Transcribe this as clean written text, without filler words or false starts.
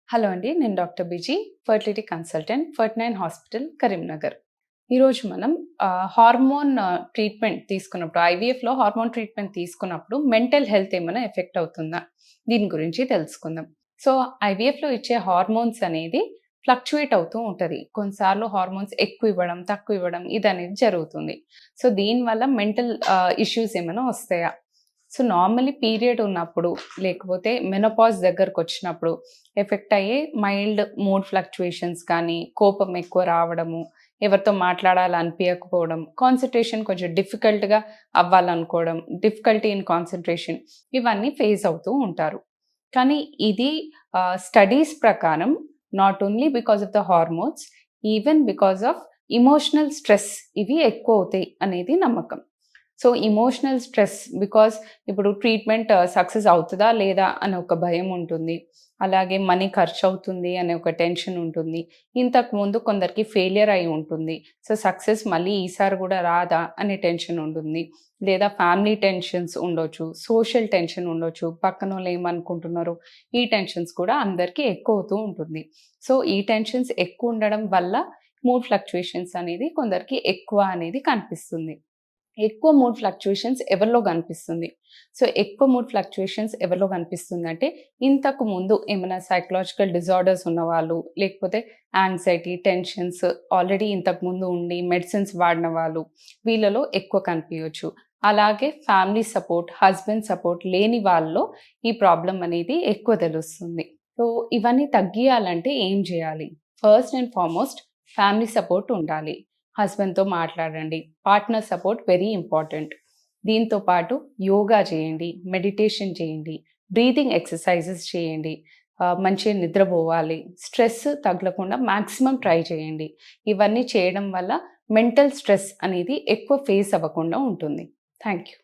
Hello అండి. నేను doctor busy fertility consultant 49 hospital Karimnagar. ఈరోజు మనం హార్మోన్ ట్రీట్మెంట్ తీసుకున్నప్పుడు ఐవీఎఫ్‌లో హార్మోన్ ట్రీట్మెంట్ తీసుకున్నప్పుడు మెంటల్ హెల్త్ ఏమైనా ఎఫెక్ట్ అవుతుందా? దీని గురించి తెలుసుకుందాం. సో, ఐవీఎఫ్‌లో ఇచ్చే హార్మోన్స్ అనేది ఫ్లక్చుయేట్ అవుతూ ఉంటది. కొన్నిసార్లు హార్మోన్స్ ఎక్కువ ఇవ్వడం, తక్కువ ఇవ్వడం ఇదనేది జరుగుతుంది. సో, దీనివల్ల మెంటల్ ఇష్యూస్ ఏమైనా వస్తాయా? సో, నార్మల్లీ పీరియడ్ ఉన్నప్పుడు, లేకపోతే మెనోపాజ్ దగ్గరకొచ్చినప్పుడు ఎఫెక్ట్ అయ్యే మైల్డ్ మూడ్ ఫ్లక్చుయేషన్స్ కానీ, కోపం ఎక్కువ రావడము, ఎవరితో మాట్లాడాలనిపియకపోవడం, కాన్సంట్రేషన్ కొంచెం డిఫికల్ట్‌గా అవ్వాలనుకోవడం, డిఫికల్టీ ఇన్ కాన్సంట్రేషన్ ఇవన్నీ ఫేస్ అవుతూ ఉంటారు. కానీ ఇది స్టడీస్ ప్రకారం not only because of the hormones, even because of emotional stress ఇవి ఎక్కువవుతాయి అనేది నమ్మకం. సో, ఎమోషనల్ స్ట్రెస్ బికాస్ ఇప్పుడు ట్రీట్మెంట్ సక్సెస్ అవుతదా? లేదా? అనే ఒక భయం ఉంటుంది. అలాగే మనీ ఖర్చవుతుంది అనే ఒక టెన్షన్ ఉంటుంది. ఇంతకుముందు కొందరికి ఫెయిల్యూర్ అయి ఉంటుంది. సో, సక్సెస్ మళ్ళీ ఈసారి గూడా రాదా? అనే టెన్షన్ ఉంటుంది. లేదా ఫ్యామిలీ టెన్షన్స్ ఉండొచ్చు. సోషల్ టెన్షన్ ఉండొచ్చు. పక్కనోళ్ళు ఏమనుకుంటున్నారు? ఈ టెన్షన్స్ కూడా అందరికీ ఎక్కువవుతూ ఉంటుంది. సో, ఈ టెన్షన్స్ ఎక్కువుండడం వల్ల మూడ్ ఫ్లక్చుయేషన్స్ అనేది కొందరికి ఎక్కువ అనేది కనిపిస్తుంది. ఎక్కువ మూడ్ ఫ్లక్చుయేషన్స్ ఎవరిలో కనిపిస్తుంది? సో, ఎక్కువ మూడ్ ఫ్లక్చుయేషన్స్ ఎవరిలో కనిపిస్తుందంటే, ఇంతకు ముందు ఏమైనా సైకలాజికల్ డిజార్డర్స్ ఉన్నవాళ్ళు, లేకపోతే యాంగ్జైటీ, టెన్షన్స్ ఆల్రెడీ ఇంతకుముందు ఉండి మెడిసిన్స్ వాడిన వాళ్ళు, వీళ్ళలో ఎక్కువ కనిపియొచ్చు. అలాగే ఫ్యామిలీ సపోర్ట్, హస్బెండ్ సపోర్ట్ లేని వాళ్ళలో ఈ ప్రాబ్లమ్ అనేది ఎక్కువ తెలుస్తుంది. సో, ఇవన్నీ తగ్గియాలంటే ఏం జేయాలి? First and foremost family support ఉండాలి. హస్బెండ్‌తో మాట్లాడండి. Partner support very important. దీంతో పాటు యోగా చేయండి, మెడిటేషన్ చేయండి, బ్రీతింగ్ ఎక్సర్‌సైజెస్ చేయండి. మంచిగా నిద్రపోవాలి. స్ట్రెస్ తగలకుండా మాక్సిమం ట్రై చేయండి. ఇవన్నీ చేయడం వల్ల మెంటల్ స్ట్రెస్ అనేది ఎక్కువ ఫేస్ అవ్వకుండా ఉంటుంది. Thank you.